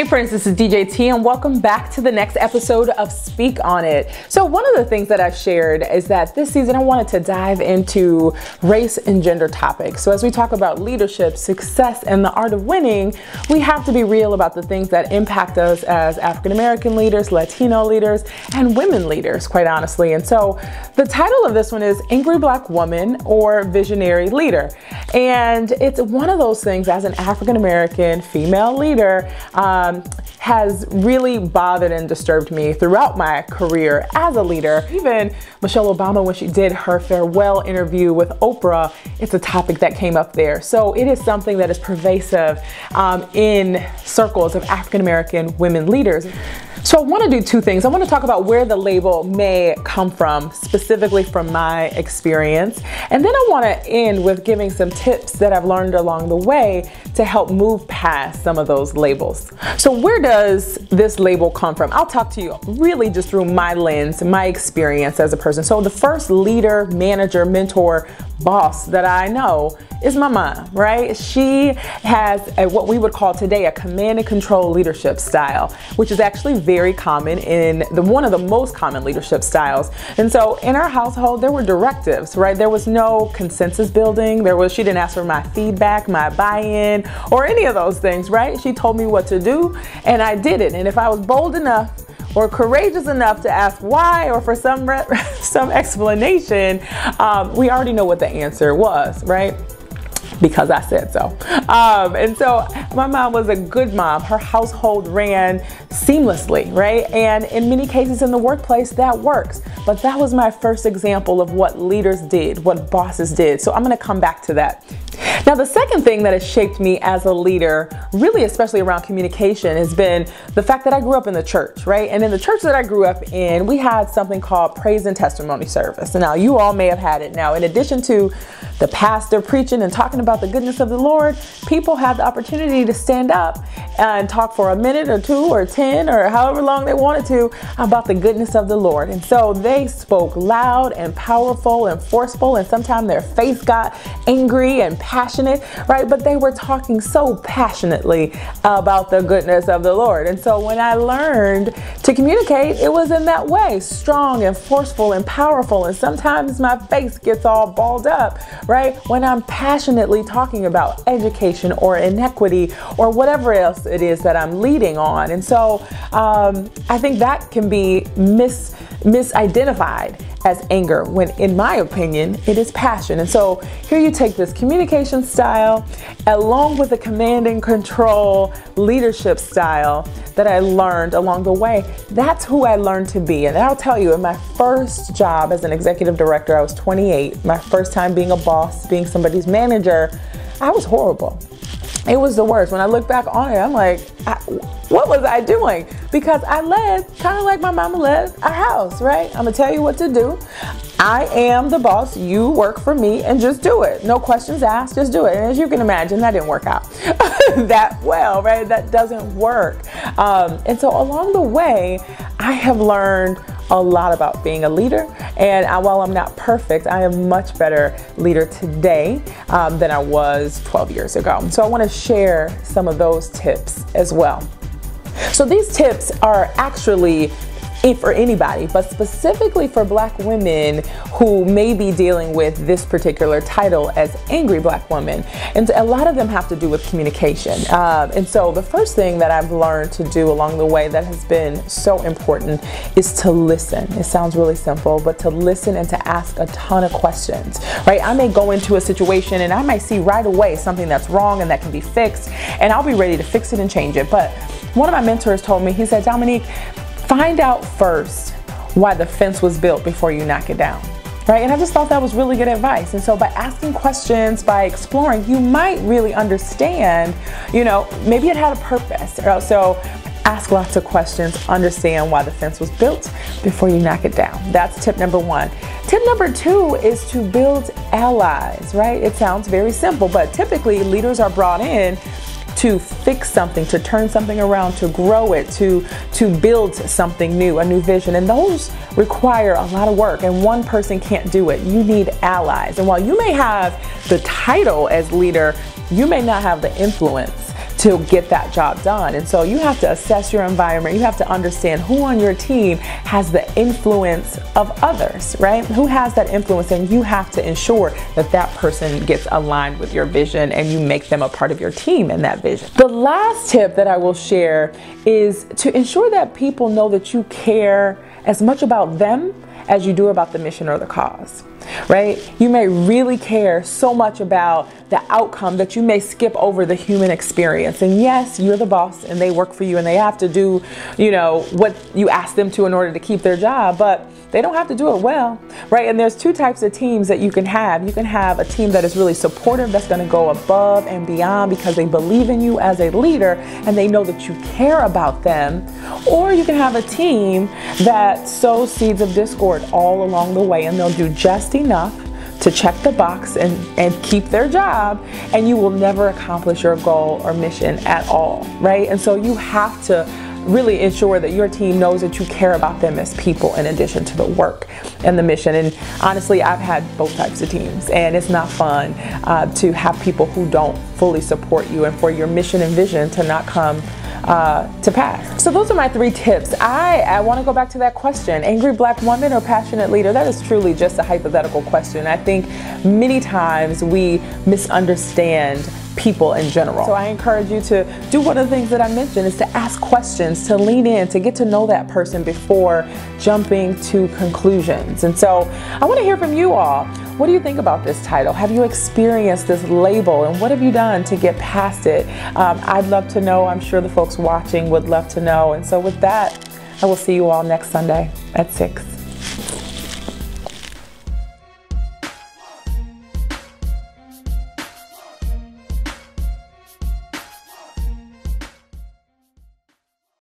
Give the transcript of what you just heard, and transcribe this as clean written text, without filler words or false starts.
Hey friends, this is DJ T and welcome back to the next episode of Speak On It. So one of the things that I've shared is that this season I wanted to dive into race and gender topics. So as we talk about leadership, success, and the art of winning, we have to be real about the things that impact us as African American leaders, Latino leaders, and women leaders, quite honestly. And so the title of this one is Angry Black Woman or Visionary Leader. And it's one of those things as an African American female leader has really bothered and disturbed me throughout my career as a leader. Even Michelle Obama, when she did her farewell interview with Oprah, it's a topic that came up there. So it is something that is pervasive in circles of African American women leaders. So I want to do two things. I want to talk about where the label may come from, specifically from my experience. And then I want to end with giving some tips that I've learned along the way to help move past some of those labels. So where does this label come from? I'll talk to you really just through my lens, my experience as a person. So the first leader, manager, mentor, boss that I know is my mom, right? She has what we would call today a command and control leadership style, which is actually very common in one of the most common leadership styles. And so in our household, there were directives, right? There was no consensus building. She didn't ask for my feedback, my buy-in, or any of those things, right? She told me what to do and I did it. And if I was bold enough or courageous enough to ask why or for some explanation, we already know what the answer was, right? Because I said so. And so my mom was a good mom. Her household ran seamlessly, right? And in many cases in the workplace, that works. But that was my first example of what leaders did, what bosses did. So I'm going to come back to that. Now, the second thing that has shaped me as a leader, really especially around communication, has been the fact that I grew up in the church, right? And in the church that I grew up in, we had something called praise and testimony service. And now you all may have had it. Now, in addition to the pastor preaching and talking about the goodness of the Lord, people had the opportunity to stand up and talk for a minute or two or 10 or however long they wanted to about the goodness of the Lord. And so they spoke loud and powerful and forceful, and sometimes their face got angry and passionate, right? But they were talking so passionately about the goodness of the Lord. And so when I learned to communicate, it was in that way, strong and forceful and powerful. And sometimes my face gets all balled up, right? When I'm passionately talking about education or inequity or whatever else it is that I'm leading on. And so I think that can be misidentified as anger, when in my opinion, it is passion. And so here you take this communication style along with the command and control leadership style that I learned along the way. That's who I learned to be. And I'll tell you, in my first job as an executive director, I was 28. My first time being a boss, being somebody's manager, I was horrible. It was the worst. When I look back on it, I'm like, what was I doing? Because I led kind of like my mama led our house, right? I'm gonna tell you what to do. I am the boss. You work for me and just do it. No questions asked, just do it. And as you can imagine, that didn't work out that well, right? That doesn't work. And so along the way, I have learned a lot about being a leader. And while I'm not perfect, I am a much better leader today than I was 12 years ago. So I want to share some of those tips as well. So these tips are actually for anybody, but specifically for Black women who may be dealing with this particular title as Angry Black Woman. And a lot of them have to do with communication. And so the first thing that I've learned to do along the way that has been so important is to listen. It sounds really simple, but to listen and to ask a ton of questions, right? I may go into a situation and I might see right away something that's wrong and that can be fixed, and I'll be ready to fix it and change it. But one of my mentors told me, he said, Dominique, find out first why the fence was built before you knock it down, right? And I just thought that was really good advice. And so by asking questions, by exploring, you might really understand, maybe it had a purpose. So ask lots of questions, understand why the fence was built before you knock it down. That's tip number one. Tip number two is to build allies, right? It sounds very simple, but typically leaders are brought in to fix something, to turn something around, to grow it, to build something new, a new vision. And those require a lot of work, and one person can't do it. You need allies. And while you may have the title as leader, you may not have the influence to get that job done. And so you have to assess your environment. You have to understand who on your team has the influence of others, right? Who has that influence, and you have to ensure that that person gets aligned with your vision and you make them a part of your team in that vision. The last tip that I will share is to ensure that people know that you care as much about them as you do about the mission or the cause, right? You may really care so much about the outcome that you may skip over the human experience. And yes, you're the boss and they work for you and they have to do, what you ask them to in order to keep their job, but they don't have to do it well, right? And there's two types of teams that you can have. You can have a team that is really supportive, that's going to go above and beyond because they believe in you as a leader and they know that you care about them. Or you can have a team that sows seeds of discord all along the way, and they'll do just enough to check the box and keep their job, and you will never accomplish your goal or mission at all, right? And so you have to really ensure that your team knows that you care about them as people in addition to the work and the mission. And honestly, I've had both types of teams, and it's not fun to have people who don't fully support you and for your mission and vision to not come to pass. So those are my 3 tips. I want to go back to that question, angry black woman or passionate leader? That is truly just a hypothetical question. I think many times we misunderstand people in general. So I encourage you to do one of the things that I mentioned, is to ask questions, to lean in, to get to know that person before jumping to conclusions. And so I want to hear from you all. What do you think about this title? Have you experienced this label, and what have you done to get past it? I'd love to know. I'm sure the folks watching would love to know. And so with that, I will see you all next Sunday at 6.